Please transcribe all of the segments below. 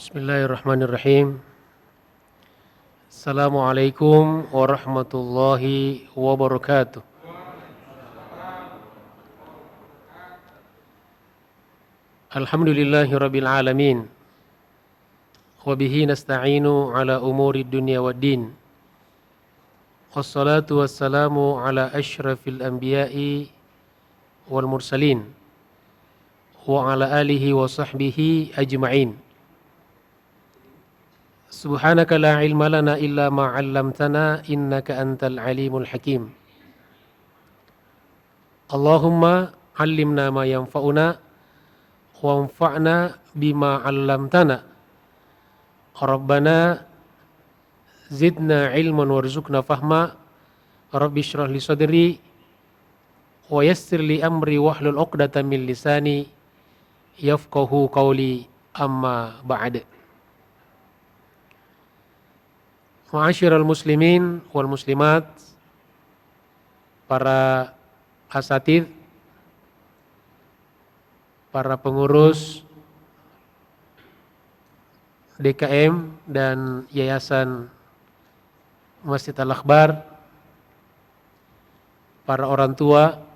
Bismillahirrahmanirrahim. Assalamualaikum warahmatullahi wabarakatuh. Alhamdulillahi rabbil alamin. Wa bihi nasta'inu ala umuri dunya waddin. Wassalatu wassalamu ala asyrafil anbiya'i wal mursalin wa ala alihi wa sahbihi ajma'in. Subhanaka la ilma lana illa ma 'allamtana innaka antal alimul hakim. Allahumma 'allimna ma yanfa'una wanfa'na bima 'allamtana. Rabbana zidna ilman warzuqna fahma. Rabbi shrah li sadri wa yassir li amri wahlul 'uqdatam min lisani yafqahu qawli, amma ba'd. Ma'asyiral muslimin wal muslimat, para asatidz, para pengurus DKM dan Yayasan Masjid Al-Akhbar, para orang tua,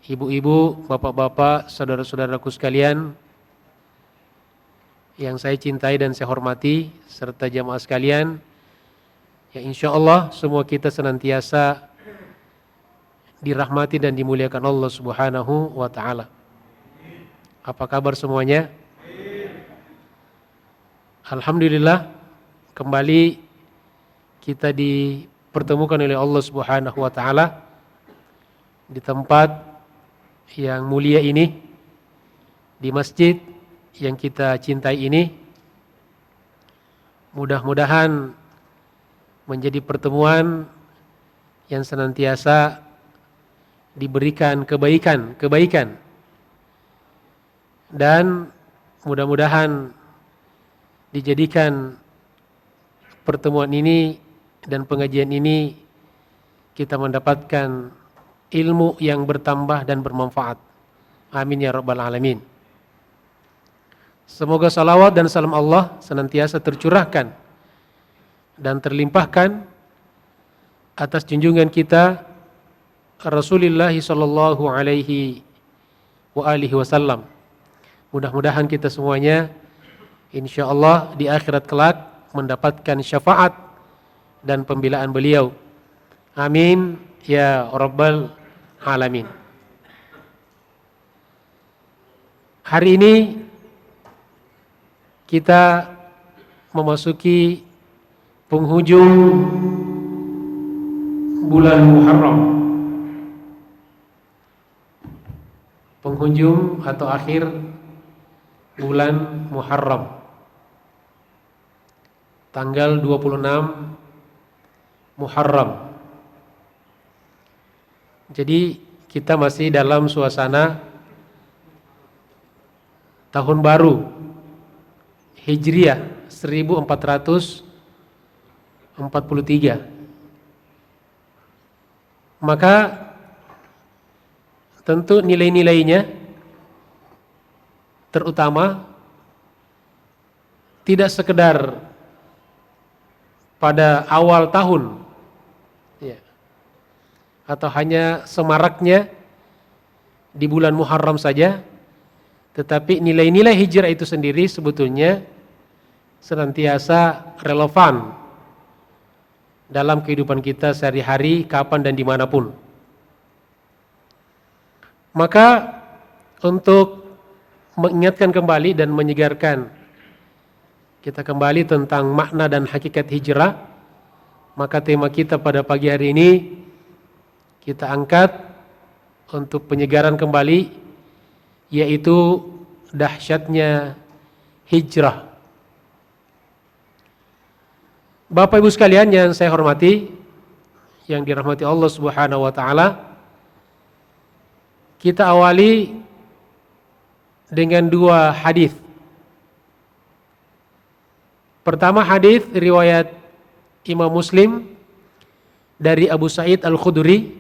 ibu-ibu, bapak-bapak, saudara-saudaraku sekalian yang saya cintai dan saya hormati, serta jamaah sekalian, ya insyaallah semua kita senantiasa dirahmati dan dimuliakan Allah Subhanahu wa taala. Apa kabar semuanya? Alhamdulillah, kembali kita dipertemukan oleh Allah Subhanahu wa taala di tempat yang mulia ini, di masjid yang kita cintai ini. Mudah-mudahan menjadi pertemuan yang senantiasa diberikan kebaikan, dan mudah-mudahan dijadikan pertemuan ini dan pengajian ini kita mendapatkan ilmu yang bertambah dan bermanfaat. Amin ya rabbal alamin. Semoga salawat dan salam Allah senantiasa tercurahkan dan terlimpahkan atas junjungan kita Rasulullah sallallahu alaihi wa alihi wasallam. Mudah-mudahan kita semuanya insyaallah di akhirat kelak mendapatkan syafaat dan pembelaan beliau. Amin ya rabbal alamin. Hari ini kita memasuki penghujung bulan Muharram. Penghujung atau akhir bulan Muharram. Tanggal 26 Muharram. Jadi kita masih dalam suasana tahun baru Hijriah 1443. Maka tentu nilai-nilainya terutama tidak sekedar pada awal tahun ya, atau hanya semaraknya di bulan Muharram saja, tetapi nilai-nilai hijrah itu sendiri sebetulnya senantiasa relevan dalam kehidupan kita sehari-hari, kapan dan dimanapun. Maka untuk mengingatkan kembali dan menyegarkan kita kembali tentang makna dan hakikat hijrah, maka tema kita pada pagi hari ini kita angkat untuk penyegaran kembali, yaitu dahsyatnya hijrah. Bapak Ibu sekalian yang saya hormati, yang dirahmati Allah Subhanahu wa taala, kita awali dengan dua hadis. Pertama, hadis riwayat Imam Muslim dari Abu Sa'id Al-Khudri.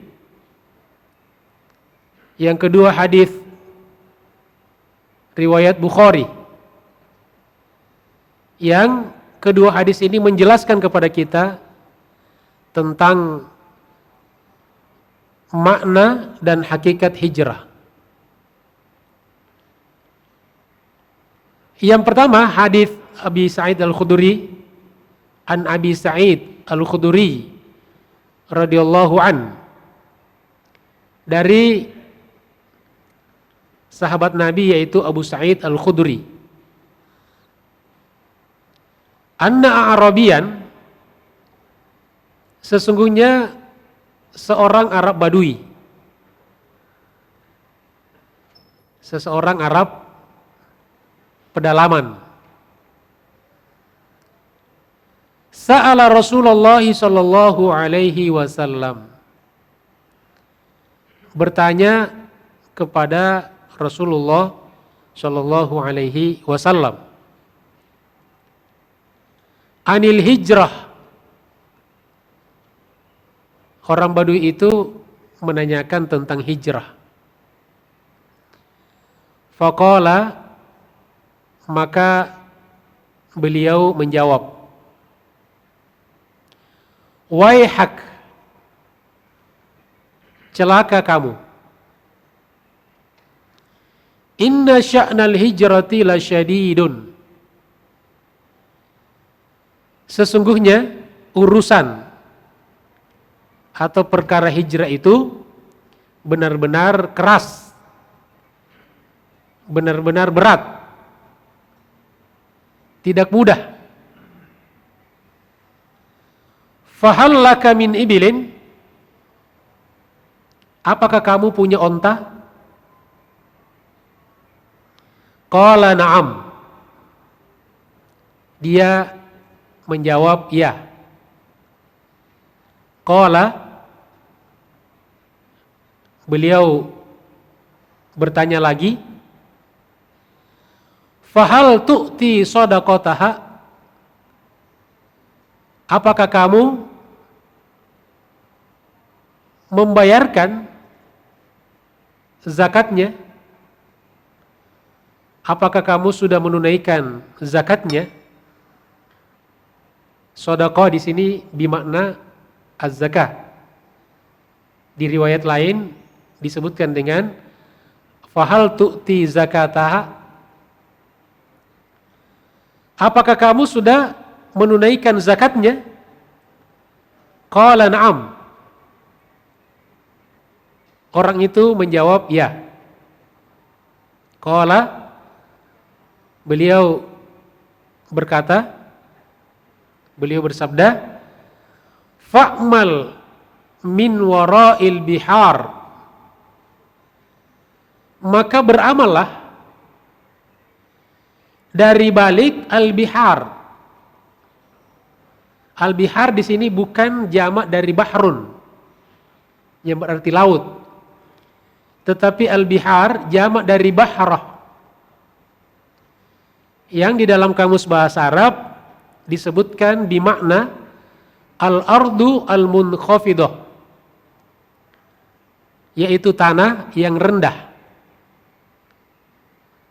Yang kedua, hadis riwayat Bukhari Yang kedua hadis ini menjelaskan kepada kita tentang makna dan hakikat hijrah. Yang pertama, hadis Abi Sa'id Al-Khudri, an Abi Sa'id Al-Khudri radhiyallahu an, dari sahabat Nabi yaitu Abu Sa'id Al-Khudri. Anna Arabian, sesungguhnya seorang Arab Badui, seseorang Arab pedalaman, sa'ala Rasulullah sallallahu alaihi wasallam, bertanya kepada Rasulullah sallallahu alaihi wasallam, anil hijrah. Orang Badui itu menanyakan tentang hijrah. Faqala, maka beliau menjawab, waihak, celaka kamu, inna sya'nal hijrati lasyadidun, sesungguhnya urusan atau perkara hijrah itu benar-benar keras, benar-benar berat, tidak mudah. Fahal laka min ibilin, apakah kamu punya onta? Qala na'am, dia menjawab ya. Qala, beliau bertanya lagi, fahal tu'ti shadaqataha, apakah kamu membayarkan zakatnya? Apakah kamu sudah menunaikan zakatnya? Shadaqah di sini bermakna az-zakah. Di riwayat lain disebutkan dengan fahal tu'ti zakataha, apakah kamu sudah menunaikan zakatnya? Qala na'am, orang itu menjawab ya. Qala, beliau berkata, beliau bersabda, fa'mal min wara'il bihar, maka beramallah dari balik al-bihar. Al-bihar di sini bukan jamak dari bahrun yang berarti laut, tetapi al-bihar jamak dari bahrah, yang di dalam kamus bahasa Arab disebutkan bimakna al-ardu al-munkhafidah, yaitu tanah yang rendah.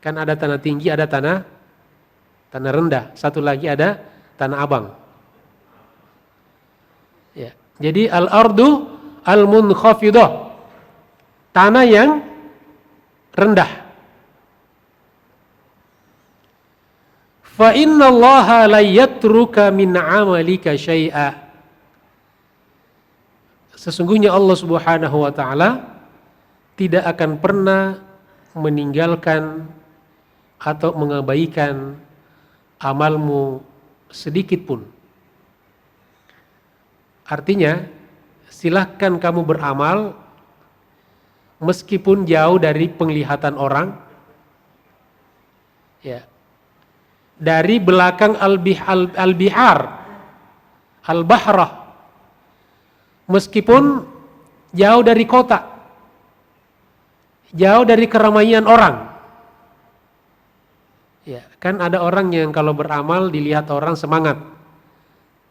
Kan ada tanah tinggi, ada tanah rendah, satu lagi ada tanah abang. Ya, jadi al-ardu al-munkhafidah, tanah yang rendah. Fa innallaha la yatruka min 'amalika syai'a, sesungguhnya Allah Subhanahu wa taala tidak akan pernah meninggalkan atau mengabaikan amalmu sedikit pun. Artinya, silahkan kamu beramal meskipun jauh dari penglihatan orang, ya, dari belakang al-bihar, al-bahrah, meskipun jauh dari kota, jauh dari keramaian orang. Ya, kan ada orang yang kalau beramal dilihat orang semangat,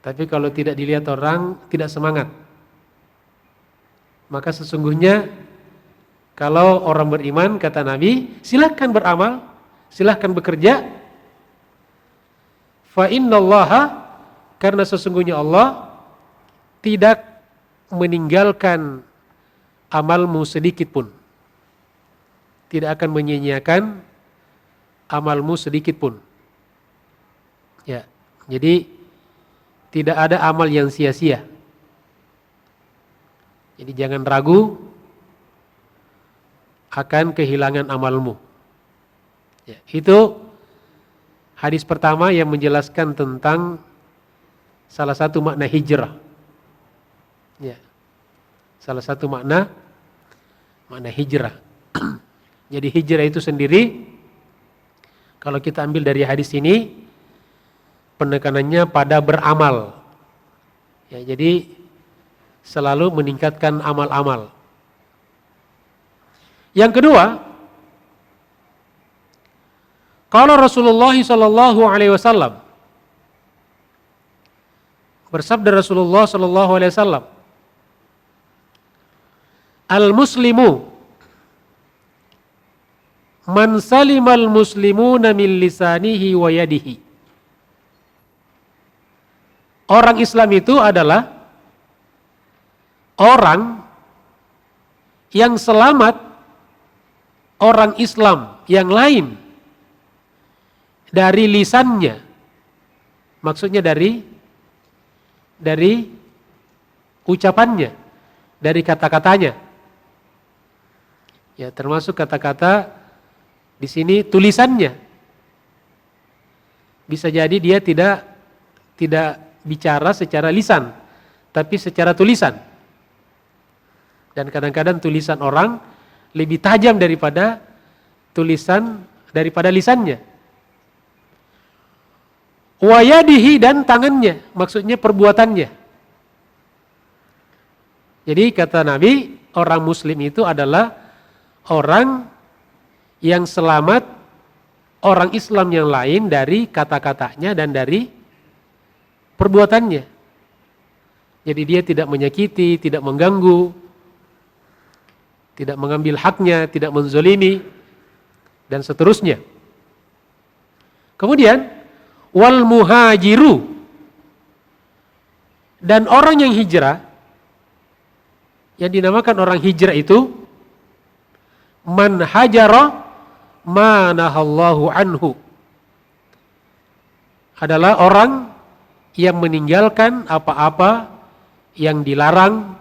tapi kalau tidak dilihat orang tidak semangat. Maka sesungguhnya kalau orang beriman, kata Nabi, silahkan beramal, silahkan bekerja. Fa innallaha, karena sesungguhnya Allah tidak meninggalkan amalmu sedikit pun. Tidak akan menyia-nyiakan amalmu sedikit pun. Ya, jadi tidak ada amal yang sia-sia. Jadi jangan ragu akan kehilangan amalmu. Ya, itu hadis pertama yang menjelaskan tentang salah satu makna hijrah. Ya, salah satu makna hijrah. Jadi hijrah itu sendiri, kalau kita ambil dari hadis ini, penekanannya pada beramal. Ya, jadi selalu meningkatkan amal-amal. Yang kedua, kalau Rasulullah sallallahu alaihi wasallam, bersabda Rasulullah sallallahu alaihi wasallam, al-muslimu man salimal muslimuna min lisanihi wa yadihi. Orang Islam itu adalah orang yang selamat orang Islam yang lain dari lisannya, maksudnya dari ucapannya, dari kata-katanya. Ya, termasuk kata-kata di sini tulisannya. Bisa jadi dia tidak bicara secara lisan, tapi secara tulisan. Dan kadang-kadang tulisan orang lebih tajam daripada lisannya. Wa yadihi, dan tangannya, maksudnya perbuatannya. Jadi kata Nabi, orang muslim itu adalah orang yang selamat orang Islam yang lain dari kata-katanya dan dari perbuatannya. Jadi dia tidak menyakiti, tidak mengganggu, tidak mengambil haknya, tidak menzolimi, dan seterusnya. Kemudian wal muhajiru, dan orang yang hijrah, yang dinamakan orang hijrah itu man hajara ma nahallahu anhu, adalah orang yang meninggalkan apa-apa yang dilarang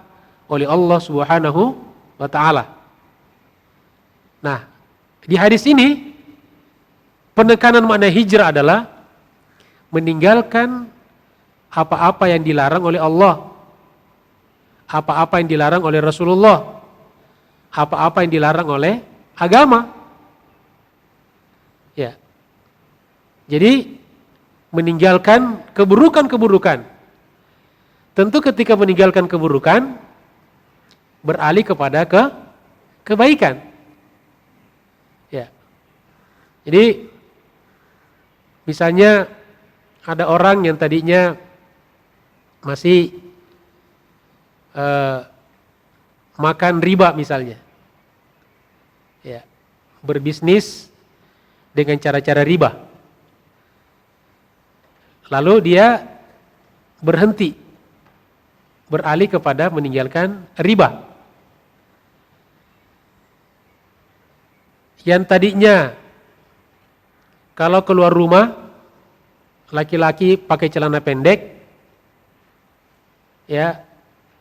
oleh Allah Subhanahu wa ta'ala. Nah, di hadis ini penekanan makna hijrah adalah meninggalkan apa-apa yang dilarang oleh Allah, apa-apa yang dilarang oleh Rasulullah, apa-apa yang dilarang oleh agama. Ya. Jadi meninggalkan keburukan-keburukan. Tentu ketika meninggalkan keburukan, beralih kepada kebaikan. Ya. Jadi misalnya ada orang yang tadinya masih makan riba misalnya, ya, berbisnis dengan cara-cara riba, lalu dia berhenti, beralih kepada meninggalkan riba. Yang tadinya kalau keluar rumah laki-laki pakai celana pendek, ya,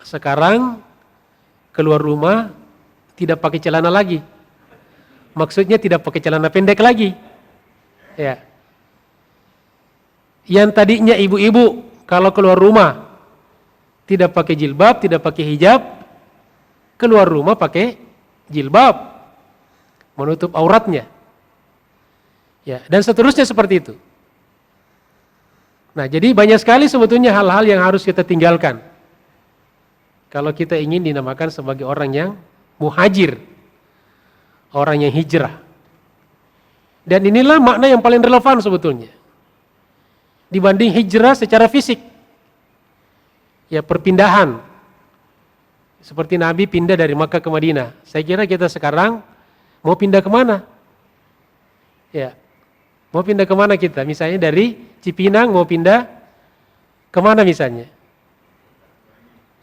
sekarang keluar rumah tidak pakai celana lagi. Maksudnya tidak pakai celana pendek lagi. Ya. Yang tadinya ibu-ibu kalau keluar rumah tidak pakai jilbab, tidak pakai hijab, keluar rumah pakai jilbab, menutup auratnya. Ya, dan seterusnya seperti itu. Nah, jadi banyak sekali sebetulnya hal-hal yang harus kita tinggalkan kalau kita ingin dinamakan sebagai orang yang muhajir, orang yang hijrah. Dan inilah makna yang paling relevan sebetulnya dibanding hijrah secara fisik. Ya, perpindahan. Seperti Nabi pindah dari Makkah ke Madinah. Saya kira kita sekarang mau pindah kemana? Ya, mau pindah kemana kita? Misalnya dari Cipinang mau pindah kemana misalnya?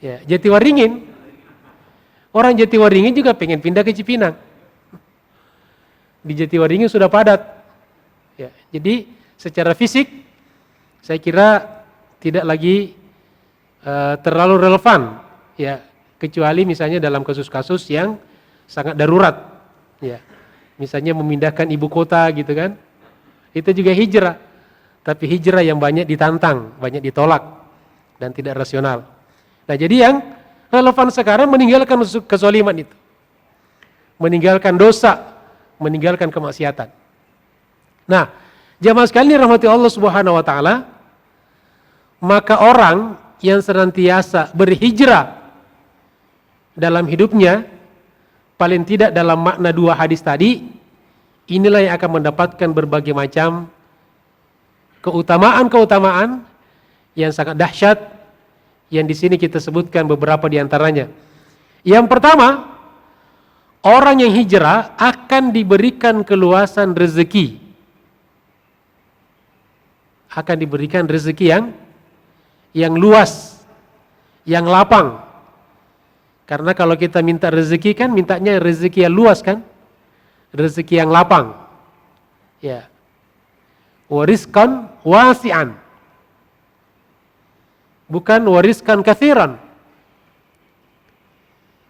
Ya, Jatiwaringin. Orang Jatiwaringin juga pengen pindah ke Cipinang. Di Jatiwaringin sudah padat. Ya, jadi secara fisik saya kira tidak lagi terlalu relevan, ya, kecuali misalnya dalam kasus-kasus yang sangat darurat, ya, misalnya memindahkan ibu kota gitu kan, itu juga hijrah, tapi hijrah yang banyak ditantang, banyak ditolak dan tidak rasional. Nah, jadi yang relevan sekarang meninggalkan kezaliman itu, meninggalkan dosa, meninggalkan kemaksiatan. Nah, jamaah sekalian rahmati Allah Subhanahu wa taala, maka orang yang senantiasa berhijrah dalam hidupnya, paling tidak dalam makna dua hadis tadi, inilah yang akan mendapatkan berbagai macam keutamaan-keutamaan yang sangat dahsyat, yang di sini kita sebutkan beberapa di antaranya. Yang pertama, orang yang hijrah akan diberikan keluasan rezeki. Akan diberikan rezeki yang luas, yang lapang. Karena kalau kita minta rezeki kan mintanya rezeki yang luas kan? Rezeki yang lapang. Ya. Wariskan wasi'an. Bukan wariskan kathiran.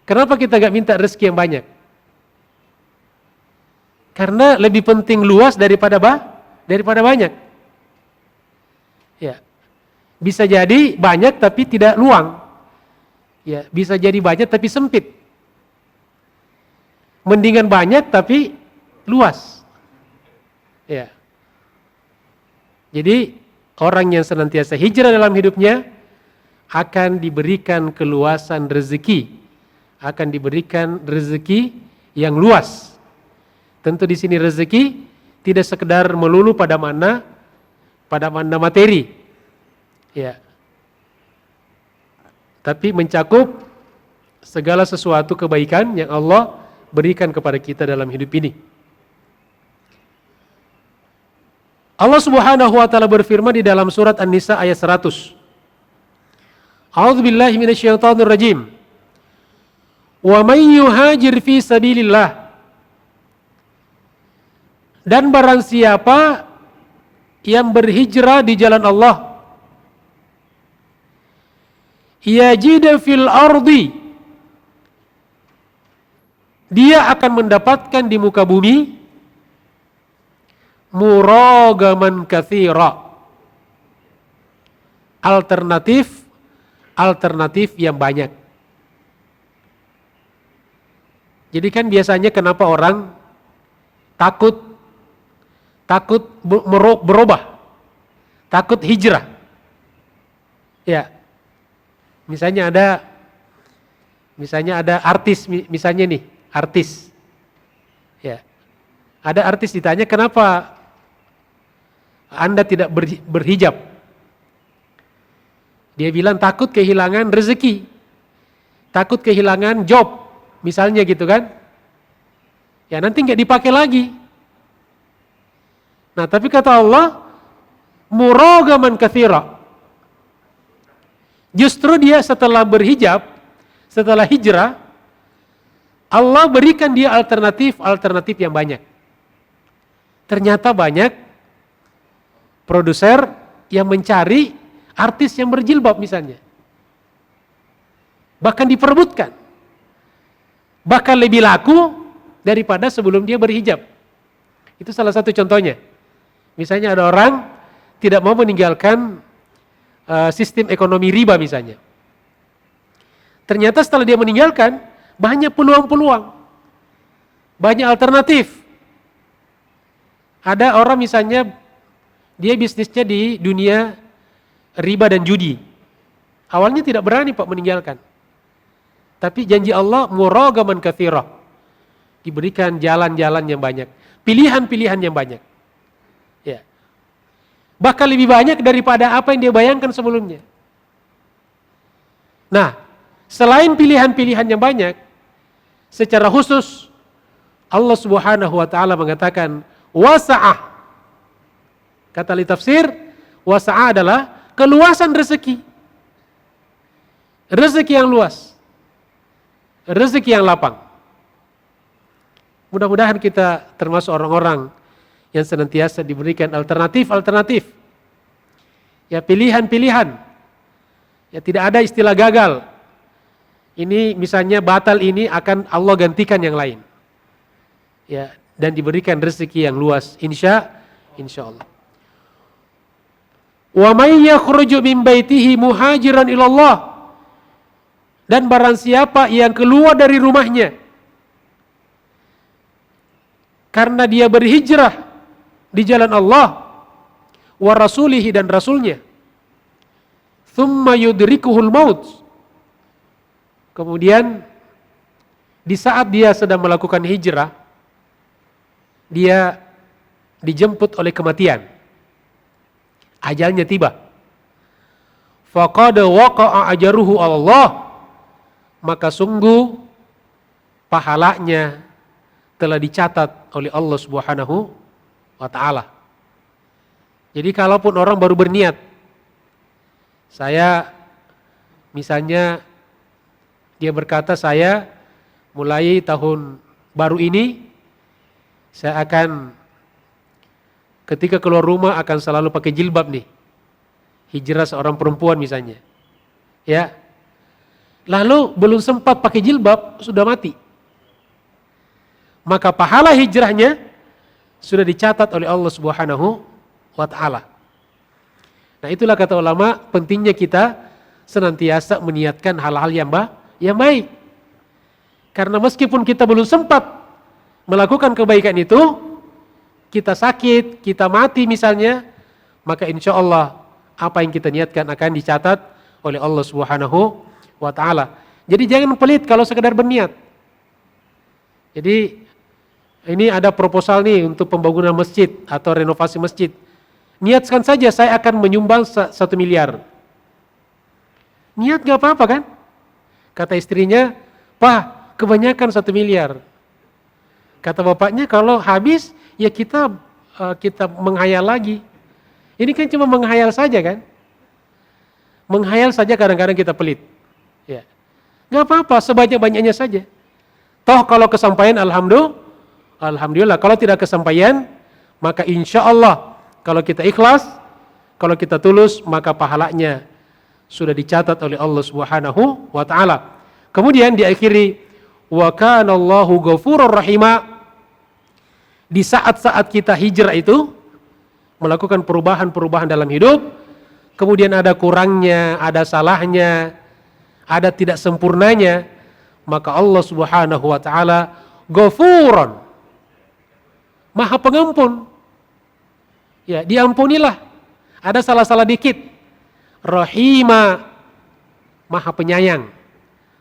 Kenapa kita gak minta rezeki yang banyak? Karena lebih penting luas daripada banyak. Ya. Bisa jadi banyak tapi tidak luang. Ya, bisa jadi banyak tapi sempit. Mendingan banyak tapi luas. Ya. Jadi orang yang senantiasa hijrah dalam hidupnya akan diberikan keluasan rezeki, akan diberikan rezeki yang luas. Tentu di sini rezeki tidak sekedar melulu pada mana materi. Ya. Tapi mencakup segala sesuatu kebaikan yang Allah berikan kepada kita dalam hidup ini. Allah Subhanahu wa taala berfirman di dalam surat An-Nisa ayat 100. A'udzubillahi minasyaitonir rajim. Wa may yuhajir fi sabilillah. Dan barang siapa yang berhijrah di jalan Allah, yajid fil ardi, dia akan mendapatkan di muka bumi muragaman katsira, alternatif yang banyak. Jadi kan biasanya kenapa orang takut berubah, takut hijrah. Ya. Misalnya ada artis, misalnya nih, artis. Ya. Ada artis ditanya, kenapa Anda tidak berhijab? Dia bilang takut kehilangan rezeki, takut kehilangan job, misalnya gitu kan. Ya nanti nggak dipakai lagi. Nah tapi kata Allah, muragaman katsira. Justru dia setelah berhijab, setelah hijrah, Allah berikan dia alternatif yang banyak. Ternyata banyak produser yang mencari artis yang berjilbab misalnya. Bahkan diperebutkan. Bahkan lebih laku daripada sebelum dia berhijab. Itu salah satu contohnya. Misalnya ada orang tidak mau meninggalkan sistem ekonomi riba misalnya. Ternyata setelah dia meninggalkan, banyak peluang-peluang. Banyak alternatif. Ada orang misalnya, dia bisnisnya di dunia riba dan judi. Awalnya tidak berani Pak meninggalkan. Tapi janji Allah, muragaman katsira. Diberikan jalan-jalan yang banyak. Pilihan-pilihan yang banyak. Ya. Bahkan lebih banyak daripada apa yang dia bayangkan sebelumnya. Nah, selain pilihan-pilihan yang banyak, secara khusus Allah Subhanahu wa taala mengatakan wasa'ah. Kata li tafsir, Wasa'a adalah keluasan rezeki. Rezeki yang luas. Rezeki yang lapang. Mudah-mudahan kita termasuk orang-orang yang senantiasa diberikan alternatif-alternatif. Ya, pilihan-pilihan. Ya, tidak ada istilah gagal. Ini misalnya batal ini akan Allah gantikan yang lain. Ya, dan diberikan rezeki yang luas. Insya Allah. Wa may yakhruju min baitihi muhajiran ilallah. Dan barang siapa yang keluar dari rumahnya karena dia berhijrah di jalan Allah wa rasulihi dan rasulnya, thumma yudrikuhul maut, kemudian di saat dia sedang melakukan hijrah dia dijemput oleh kematian, ajalnya tiba, faqad waqa'a ajruhu Allah, maka sungguh pahalanya telah dicatat oleh Allah Subhanahu wa ta'ala. Jadi kalaupun orang baru berniat, saya misalnya dia berkata saya mulai tahun baru ini saya akan ketika keluar rumah akan selalu pakai jilbab nih. Hijrah seorang perempuan misalnya. Ya. Lalu belum sempat pakai jilbab sudah mati. Maka pahala hijrahnya sudah dicatat oleh Allah Subhanahu wa ta'ala. Nah, itulah kata ulama, pentingnya kita senantiasa meniatkan hal-hal yang baik. Karena meskipun kita belum sempat melakukan kebaikan itu, kita sakit, kita mati misalnya, maka insya Allah apa yang kita niatkan akan dicatat oleh Allah Subhanahu wa ta'ala. Jadi jangan pelit kalau sekedar berniat. Jadi ini ada proposal nih untuk pembangunan masjid atau renovasi masjid. Niatkan saja saya akan menyumbang 1 miliar. Niat gak apa-apa kan? Kata istrinya, Pak, kebanyakan 1 miliar. Kata bapaknya, kalau habis ya kita menghayal lagi. Ini kan cuma menghayal saja kan? Menghayal saja kadang-kadang kita pelit. Ya. Gak apa-apa, sebanyak-banyaknya saja. Toh kalau kesampaian alhamdulillah. Kalau tidak kesampaian, maka insya Allah kalau kita ikhlas, kalau kita tulus, maka pahalanya sudah dicatat oleh Allah Subhanahu wa ta'ala. Kemudian diakhiri, wa kana Allahu ghafurur rahima. Di saat-saat kita hijrah itu melakukan perubahan-perubahan dalam hidup, kemudian ada kurangnya, ada salahnya, ada tidak sempurnanya, maka Allah Subhanahu wa ta'ala Ghafurun, Maha Pengampun. Ya, diampunilah. Ada salah-salah dikit. Rahima, Maha Penyayang.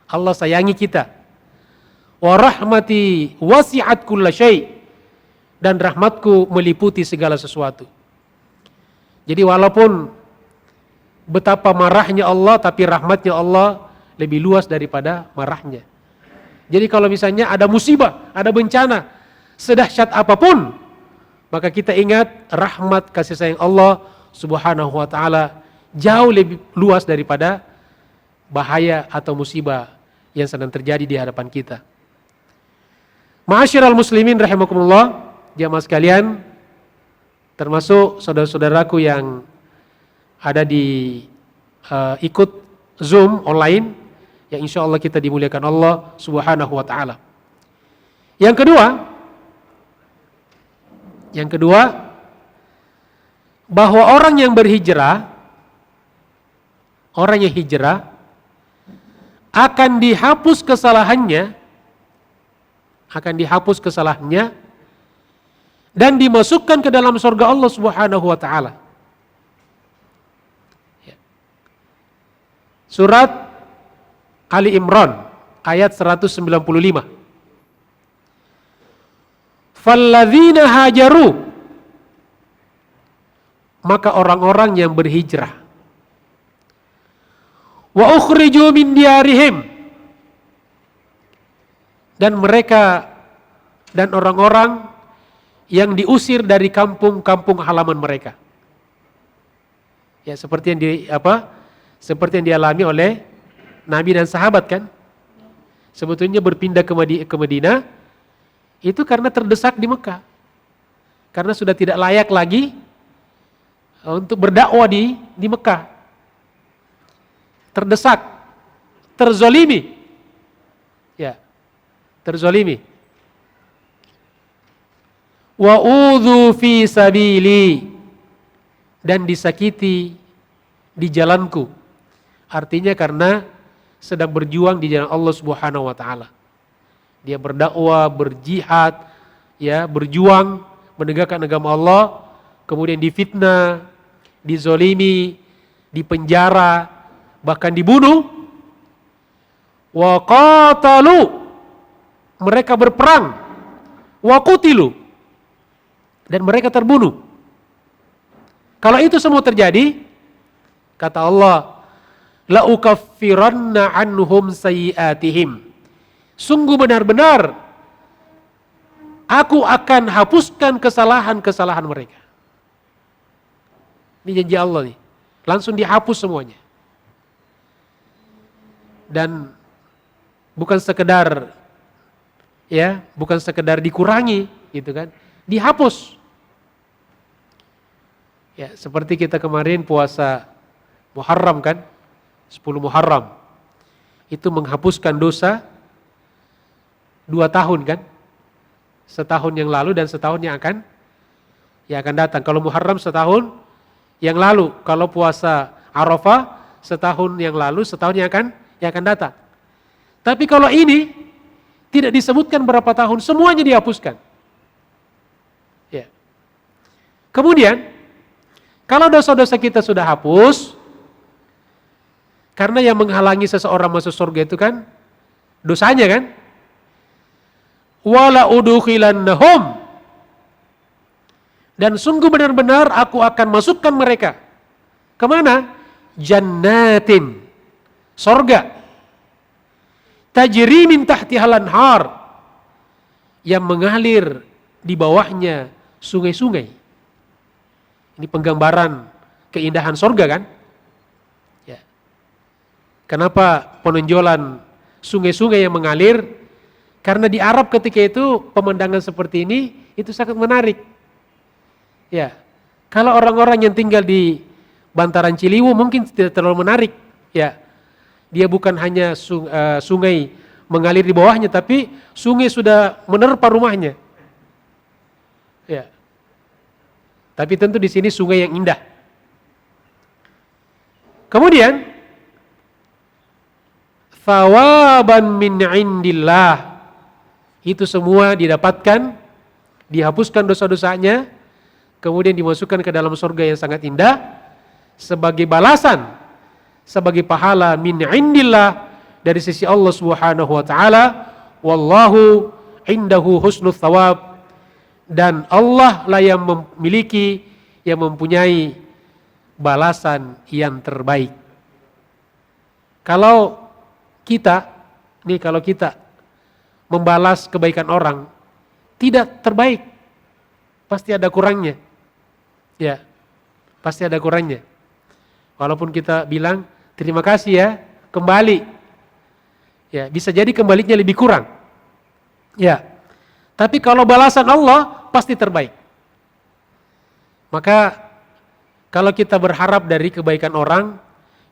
Allah sayangi kita. Wa rahmati wasi'at kulla syai', dan rahmatku meliputi segala sesuatu. Jadi walaupun betapa marahnya Allah, tapi rahmatnya Allah lebih luas daripada marahnya. Jadi kalau misalnya ada musibah, ada bencana, sedahsyat apapun, maka kita ingat rahmat kasih sayang Allah Subhanahu wa ta'ala jauh lebih luas daripada bahaya atau musibah yang sedang terjadi di hadapan kita. Ma'asyiral muslimin rahimakumullah, jamaah sekalian, termasuk saudara-saudaraku yang ada di ikut Zoom online, yang insya Allah kita dimuliakan Allah Subhanahu wa ta'ala. Yang kedua, bahwa orang yang berhijrah, orang yang hijrah akan dihapus kesalahannya dan dimasukkan ke dalam surga Allah Subhanahu wa ta'ala. Surat Ali Imran ayat 195. Falladzina hajaru, maka orang-orang yang berhijrah, wa ukhriju min diyarihim, dan mereka dan orang-orang yang diusir dari kampung-kampung halaman mereka. Ya, seperti yang dialami oleh Nabi dan sahabat kan. Sebetulnya berpindah ke Madinah itu karena terdesak di Mekah. Karena sudah tidak layak lagi untuk berdakwah di Mekah. Terdesak, terzolimi. Ya, terzolimi. Wa udhu fi sabili, dan disakiti di jalanku. Artinya karena sedang berjuang di jalan Allah Subhanahu wa taala. Dia berdakwah, berjihad, ya, berjuang menegakkan agama Allah, kemudian difitnah, dizolimi, dipenjara, bahkan dibunuh. Wa qatalu, mereka berperang. Wa qutilu, dan mereka terbunuh. Kalau itu semua terjadi, kata Allah, la ukaffiranna anhum sayyi'atihim. Sungguh benar-benar aku akan hapuskan kesalahan-kesalahan mereka. Ini janji Allah nih. Langsung dihapus semuanya. Dan bukan sekedar dikurangi gitu kan. Dihapus. Ya, seperti kita kemarin puasa Muharram kan, 10 Muharram. Itu menghapuskan dosa 2 tahun kan. Setahun yang lalu dan setahun yang akan datang. Kalau Muharram setahun yang lalu, kalau puasa Arafah setahun yang lalu, setahun yang akan datang. Tapi kalau ini tidak disebutkan berapa tahun, semuanya dihapuskan. Ya. Kemudian kalau dosa-dosa kita sudah hapus, karena yang menghalangi seseorang masuk surga itu kan dosanya kan. Wala udkhilannahum, dan sungguh benar-benar aku akan masukkan mereka kemana? Jannatin, surga. Tajri min tahtihal anhar, yang mengalir di bawahnya sungai-sungai. Ini penggambaran keindahan surga kan? Ya. Kenapa penonjolan sungai-sungai yang mengalir? Karena di Arab ketika itu pemandangan seperti ini itu sangat menarik. Ya. Kalau orang-orang yang tinggal di bantaran Ciliwung mungkin tidak terlalu menarik. Ya. Dia bukan hanya sungai mengalir di bawahnya, tapi sungai sudah menerpa rumahnya. Ya. Tapi tentu di sini sungai yang indah. Kemudian thawaban min indillah, itu semua didapatkan, dihapuskan dosa-dosanya, kemudian dimasukkan ke dalam surga yang sangat indah sebagai balasan, sebagai pahala min indillah, dari sisi Allah Subhanahu wa taala. Wallahu indahu husnul thawab, dan Allah lah yang memiliki, yang mempunyai balasan yang terbaik. Kalau kita membalas kebaikan orang tidak terbaik, pasti ada kurangnya. Ya, pasti ada kurangnya. Walaupun kita bilang terima kasih ya, kembali. Ya, bisa jadi kembalinya lebih kurang. Ya. Tapi kalau balasan Allah pasti terbaik. Maka kalau kita berharap dari kebaikan orang,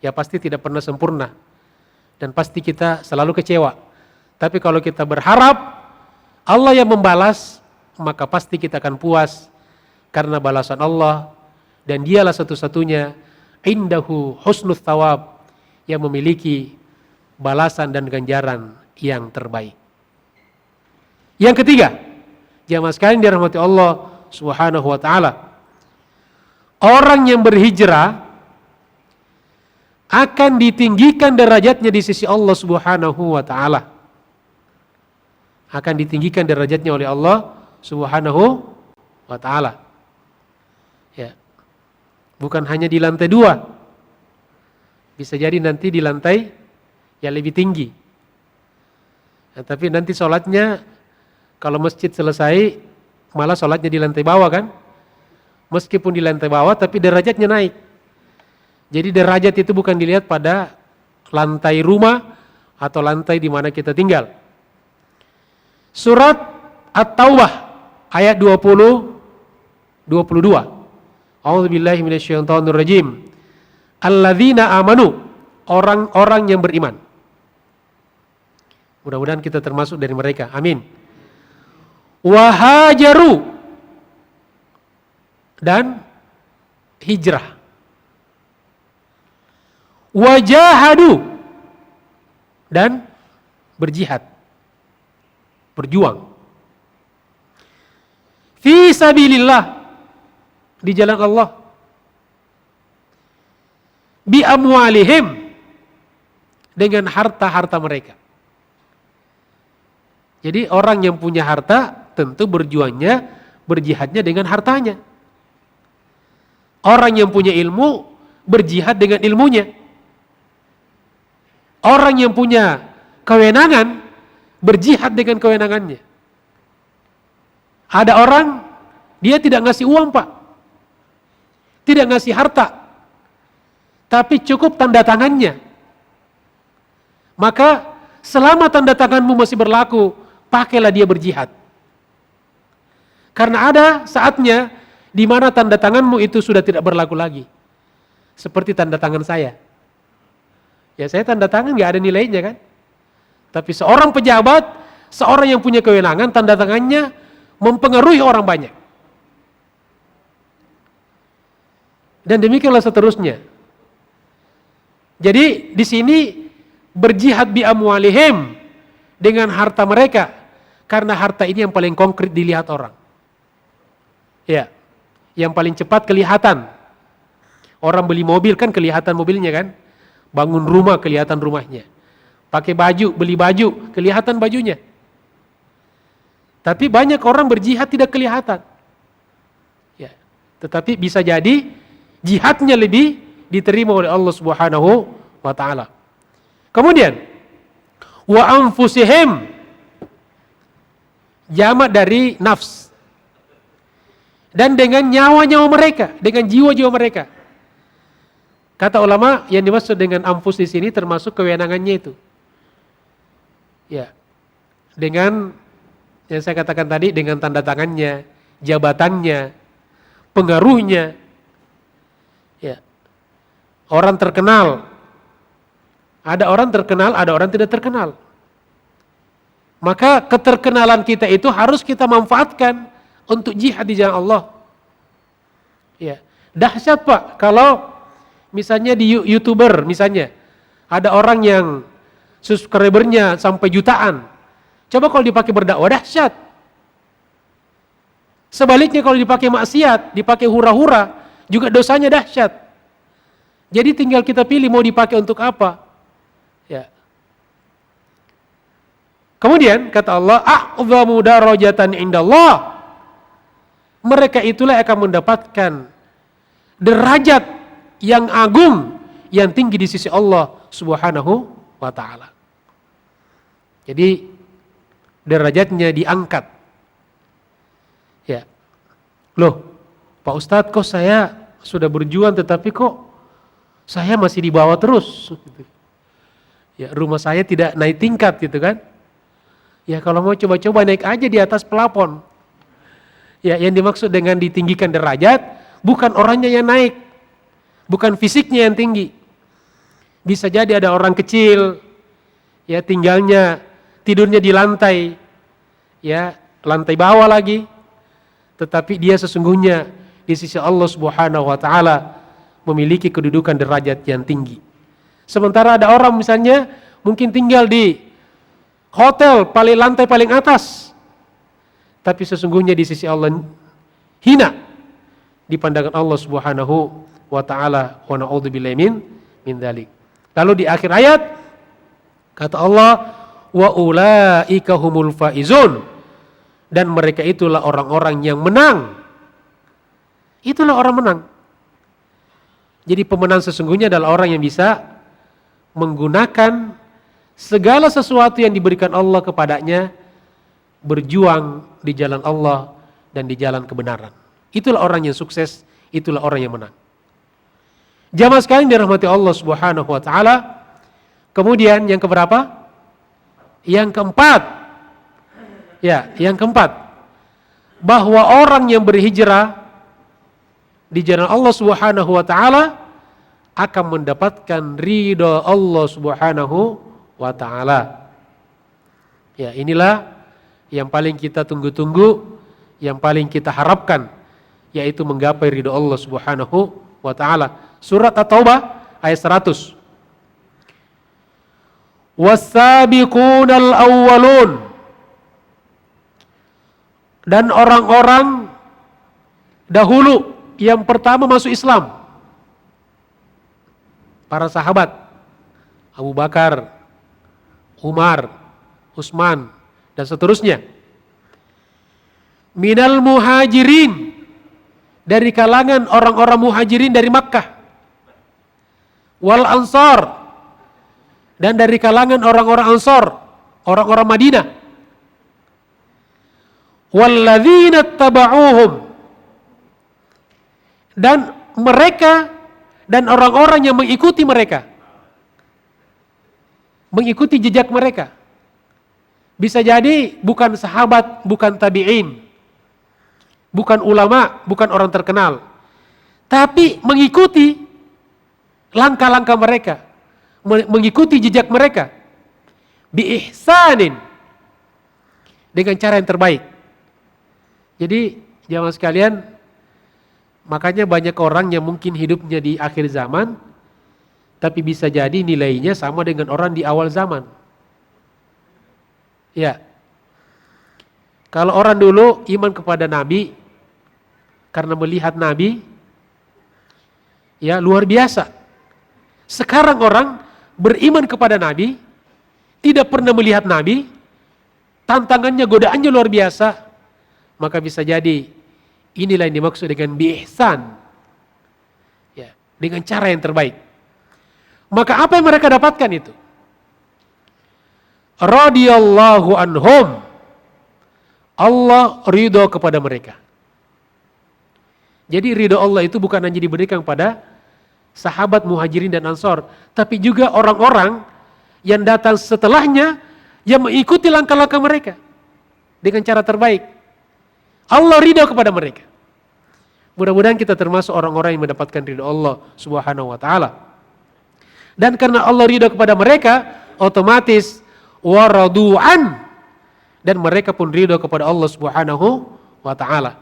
ya pasti tidak pernah sempurna. Dan pasti kita selalu kecewa. Tapi kalau kita berharap Allah yang membalas, maka pasti kita akan puas karena balasan Allah, dan dialah satu-satunya indahu husnul thawab, yang memiliki balasan dan ganjaran yang terbaik. Yang ketiga, jamaah sekalian dirahmati Allah Subhanahu wa taala, orang yang berhijrah akan ditinggikan derajatnya di sisi Allah Subhanahu wa taala. Akan ditinggikan derajatnya oleh Allah Subhanahu wa taala. Ya. Bukan hanya di lantai 2. Bisa jadi nanti di lantai yang lebih tinggi. Nah, tapi nanti sholatnya kalau masjid selesai malah sholatnya di lantai bawah kan. Meskipun di lantai bawah tapi derajatnya naik. Jadi derajat itu bukan dilihat pada lantai rumah atau lantai di mana kita tinggal. Surat At-Taubah ayat 22. A'udzubillahi minasyaitonirrajim. Alladzina amanu, orang-orang yang beriman. Mudah-mudahan kita termasuk dari mereka. Amin. Wahajaru, dan hijrah. Wajahadu, dan berjihad, berjuang. Fi sabilillah, di jalan Allah. Bi amwalihim, dengan harta-harta mereka. Jadi orang yang punya harta tentu berjuangnya, berjihadnya dengan hartanya. Orang yang punya ilmu berjihad dengan ilmunya. Orang yang punya kewenangan berjihad dengan kewenangannya. Ada orang dia tidak ngasih uang, Pak. Tidak ngasih harta. Tapi cukup tanda tangannya. Maka selama tanda tanganmu masih berlaku, pakailah dia berjihad. Karena ada saatnya di mana tanda tanganmu itu sudah tidak berlaku lagi. Seperti tanda tangan saya. Ya saya tanda tangan gak ada nilainya kan. Tapi seorang pejabat, seorang yang punya kewenangan, tanda tangannya mempengaruhi orang banyak. Dan demikianlah seterusnya. Jadi di sini berjihad bi amwalihim, dengan harta mereka, karena harta ini yang paling konkret dilihat orang. Ya, yang paling cepat kelihatan. Orang beli mobil kan kelihatan mobilnya kan. Bangun rumah kelihatan rumahnya. Pakai baju, beli baju, kelihatan bajunya. Tapi banyak orang berjihad tidak kelihatan. Ya, tetapi bisa jadi jihadnya lebih diterima oleh Allah Subhanahu wa taala. Kemudian wa anfusihim, jamak dari nafs. Dan dengan nyawa-nyawa mereka, dengan jiwa-jiwa mereka. Kata ulama yang dimaksud dengan anfus di sini termasuk kewenangannya itu. Ya. Dengan yang saya katakan tadi, dengan tanda tangannya, jabatannya, pengaruhnya. Ya. Orang terkenal. Ada orang terkenal, ada orang tidak terkenal. Maka keterkenalan kita itu harus kita manfaatkan untuk jihad di jalan Allah. Ya. Dahsyat Pak kalau misalnya di YouTuber misalnya ada orang yang subscribernya sampai jutaan. Coba kalau dipakai berdakwah dahsyat. Sebaliknya kalau dipakai maksiat, dipakai hura-hura, juga dosanya dahsyat. Jadi tinggal kita pilih mau dipakai untuk apa. Ya. Kemudian kata Allah, a'dhamu darajatan indallah. Mereka itulah yang akan mendapatkan derajat yang agung, yang tinggi di sisi Allah Subhanahu wa ta'ala. Jadi derajatnya diangkat. Ya. Loh, Pak Ustadz kok saya sudah berjuang tetapi kok saya masih di bawah terus. Ya, rumah saya tidak naik tingkat gitu kan. Ya kalau mau coba-coba naik aja di atas pelapon. Ya, yang dimaksud dengan ditinggikan derajat bukan orangnya yang naik, bukan fisiknya yang tinggi. Bisa jadi ada orang kecil, ya tidurnya di lantai, ya lantai bawah lagi, tetapi dia sesungguhnya di sisi Allah Subhanahu wa taala memiliki kedudukan derajat yang tinggi. Sementara ada orang misalnya mungkin tinggal di hotel lantai paling atas, tapi sesungguhnya di sisi Allah hina di pandangan Allah Subhanahu wa ta'ala, wa na'udzubillahi min dzalik. Lalu di akhir ayat kata Allah, wa ulaika humul faizun, dan mereka itulah orang-orang yang menang. Itulah orang menang. Jadi pemenang sesungguhnya adalah orang yang bisa menggunakan segala sesuatu yang diberikan Allah kepadanya, berjuang di jalan Allah dan di jalan kebenaran. Itulah orang yang sukses, itulah orang yang menang. Jamaah sekalian dirahmati Allah Subhanahu wa taala. Kemudian yang keberapa? Yang keempat. Ya, yang keempat. Bahwa orang yang berhijrah di jalan Allah Subhanahu wa taala akan mendapatkan ridha Allah Subhanahu wa taala. Ya, inilah yang paling kita tunggu-tunggu, yang paling kita harapkan, yaitu menggapai ridha Allah Subhanahu wa taala. Surat At-Taubah ayat 100. Was-sabiqunal awwalun, dan orang-orang dahulu yang pertama masuk Islam, para sahabat Abu Bakar, Umar, Utsman dan seterusnya. Minal muhajirin, dari kalangan orang-orang muhajirin dari Makkah. Wal ansar, dan dari kalangan orang-orang Ansar, orang-orang Madinah. Walladzina taba'uhum, dan mereka dan orang-orang yang mengikuti mereka, mengikuti jejak mereka. Bisa jadi bukan sahabat, bukan tabi'in, bukan ulama, bukan orang terkenal, tapi mengikuti langkah-langkah mereka, mengikuti jejak mereka, bi ihsanin, dengan cara yang terbaik. Jadi jamaah sekalian, makanya banyak orang yang mungkin hidupnya di akhir zaman, tapi bisa jadi nilainya sama dengan orang di awal zaman. Ya, kalau orang dulu iman kepada Nabi karena melihat Nabi, ya luar biasa. Sekarang orang beriman kepada Nabi, tidak pernah melihat Nabi, tantangannya, godaannya luar biasa. Maka bisa jadi inilah yang dimaksud dengan bi-ihsan, ya, dengan cara yang terbaik. Maka apa yang mereka dapatkan itu? Radiyallahu anhum, Allah ridho kepada mereka. Jadi ridho Allah itu bukan hanya diberikan pada sahabat muhajirin dan ansor, tapi juga orang-orang yang datang setelahnya yang mengikuti langkah-langkah mereka dengan cara terbaik. Allah ridha kepada mereka. Mudah-mudahan kita termasuk orang-orang yang mendapatkan ridha Allah Subhanahu wa taala. Dan karena Allah ridha kepada mereka, otomatis waradu'an, dan mereka pun ridha kepada Allah Subhanahu wa taala.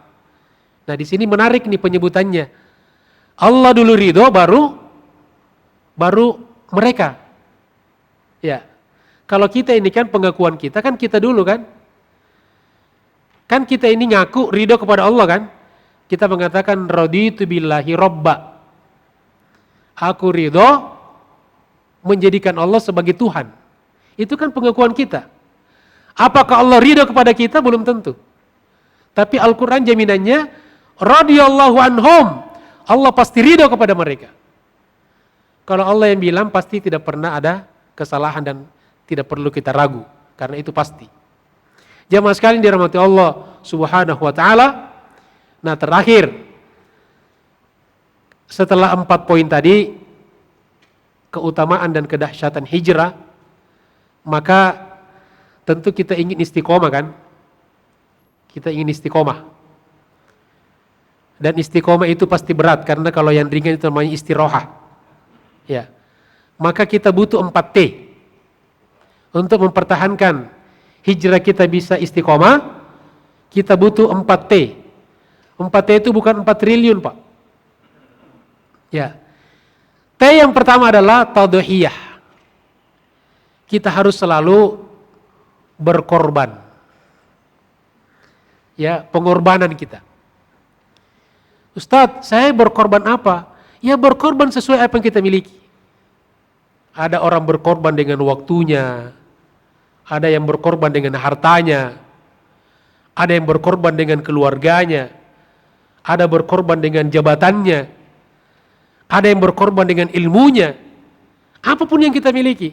Nah, di sini menarik nih penyebutannya. Allah dulu ridho, baru mereka. Ya. Kalau kita ini kan pengakuan kita kan kita dulu kan. Kan kita ini ngaku ridho kepada Allah kan. Kita mengatakan raditu billahi robba. Aku ridho menjadikan Allah sebagai Tuhan. Itu kan pengakuan kita. Apakah Allah ridho kepada kita? Belum tentu. Tapi Al-Quran jaminannya radiyallahu anhum, Allah pasti ridho kepada mereka. Kalau Allah yang bilang pasti tidak pernah ada kesalahan dan tidak perlu kita ragu, karena itu pasti. Jamaah sekalian dirahmati Allah Subhanahu wa taala. Nah, terakhir setelah 4 poin tadi, keutamaan dan kedahsyatan hijrah, maka tentu kita ingin istiqomah kan? Kita ingin istiqomah. Dan istiqomah itu pasti berat, karena kalau yang ringan itu namanya istirohah. Ya. Maka kita butuh 4T untuk mempertahankan hijrah kita bisa istiqomah. Kita butuh 4T. 4T itu bukan 4 triliun, Pak. Ya. T yang pertama adalah tadhiyah. Kita harus selalu berkorban. Ya, pengorbanan kita. Ustadz, saya berkorban apa? Ya berkorban sesuai apa yang kita miliki. Ada orang berkorban dengan waktunya, ada yang berkorban dengan hartanya, ada yang berkorban dengan keluarganya, ada berkorban dengan jabatannya, ada yang berkorban dengan ilmunya. Apapun yang kita miliki,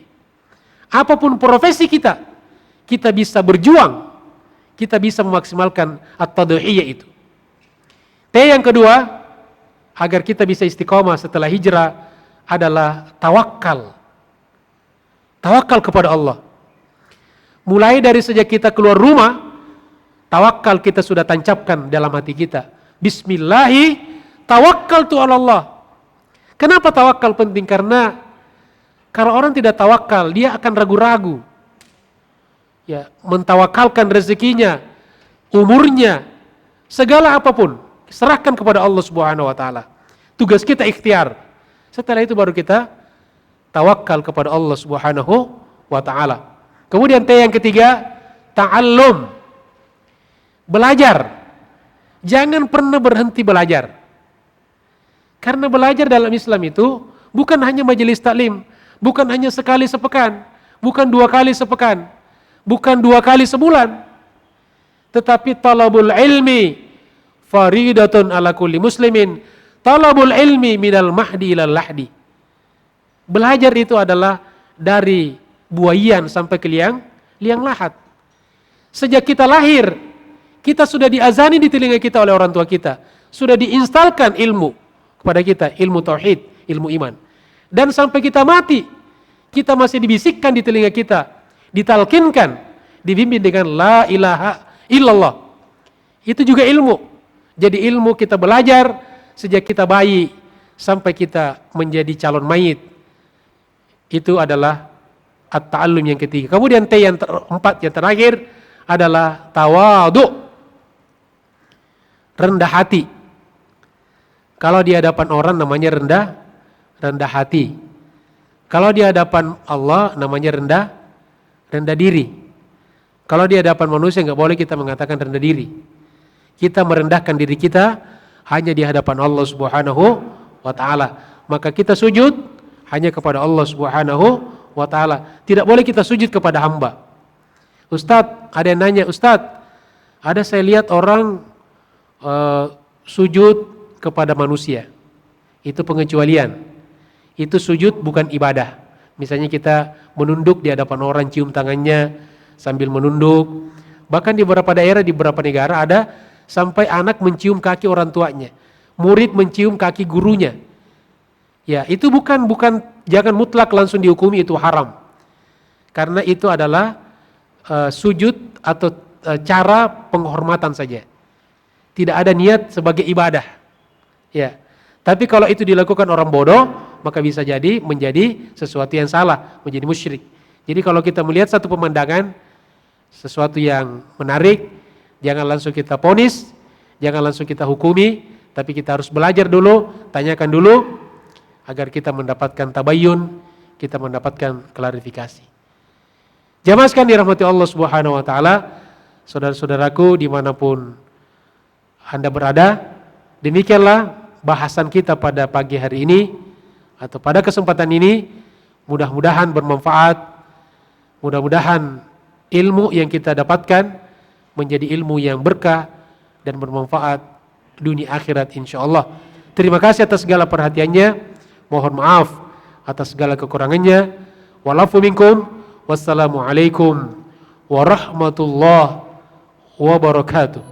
apapun profesi kita, kita bisa berjuang, kita bisa memaksimalkan at-tadhiyah itu. T yang kedua, agar kita bisa istiqomah setelah hijrah adalah tawakal. Tawakal kepada Allah. Mulai dari sejak kita keluar rumah, tawakal kita sudah tancapkan dalam hati kita. Bismillahi tawakkaltu 'ala Allah. Kenapa tawakal penting? Karena kalau orang tidak tawakal, dia akan ragu-ragu. Ya, mentawakalkan rezekinya, umurnya, segala apapun, serahkan kepada Allah Subhanahu wa taala. Tugas kita ikhtiar. Setelah itu baru kita tawakal kepada Allah Subhanahu wa taala. Kemudian T yang ketiga, ta'allum. Belajar. Jangan pernah berhenti belajar. Karena belajar dalam Islam itu bukan hanya majelis taklim, bukan hanya sekali sepekan, bukan 2 kali sepekan, bukan 2 kali sebulan. Tetapi talabul ilmi faridatun ala kulli muslimin. Talabul ilmi minal mahdi ilal lahdi. Belajar itu adalah dari buayan sampai ke liang lahat. Sejak kita lahir, kita sudah diazani di telinga kita oleh orang tua kita. Sudah diinstalkan ilmu kepada kita, ilmu tauhid, ilmu iman. Dan sampai kita mati, kita masih dibisikkan di telinga kita, ditalkinkan, dibimbing dengan la ilaha illallah. Itu juga ilmu. Jadi ilmu kita belajar sejak kita bayi sampai kita menjadi calon mayit. Itu adalah at-ta'allum yang ketiga. Kemudian T yang keempat, yang terakhir adalah tawadhu. Rendah hati. Kalau di hadapan orang namanya rendah hati. Kalau di hadapan Allah namanya rendah diri. Kalau di hadapan manusia enggak boleh kita mengatakan rendah diri. Kita merendahkan diri kita hanya di hadapan Allah Subhanahu wa taala. Maka kita sujud hanya kepada Allah Subhanahu wa taala. Tidak boleh kita sujud kepada hamba. Ustadz, ada yang nanya, Ustadz, ada saya lihat orang sujud kepada manusia. Itu pengecualian. Itu sujud bukan ibadah. Misalnya kita menunduk di hadapan orang, cium tangannya sambil menunduk. Bahkan di beberapa daerah, di beberapa negara ada sampai anak mencium kaki orang tuanya. Murid mencium kaki gurunya. Ya, itu bukan jangan mutlak langsung dihukumi itu haram. Karena itu adalah sujud atau cara penghormatan saja. Tidak ada niat sebagai ibadah. Ya. Tapi kalau itu dilakukan orang bodoh, maka bisa jadi menjadi sesuatu yang salah, menjadi musyrik. Jadi kalau kita melihat satu pemandangan, sesuatu yang menarik, jangan langsung kita vonis, jangan langsung kita hukumi, tapi kita harus belajar dulu, tanyakan dulu, agar kita mendapatkan tabayyun, kita mendapatkan klarifikasi. Jamaah sekalian dirahmati Allah Subhanahu wa taala, saudara-saudaraku dimanapun Anda berada, demikianlah bahasan kita pada pagi hari ini atau pada kesempatan ini. Mudah-mudahan bermanfaat, mudah-mudahan ilmu yang kita dapatkan menjadi ilmu yang berkah dan bermanfaat dunia akhirat insyaallah. Terima kasih atas segala perhatiannya. Mohon maaf atas segala kekurangannya. Walafu minkum. Wassalamualaikum warahmatullahi wabarakatuh.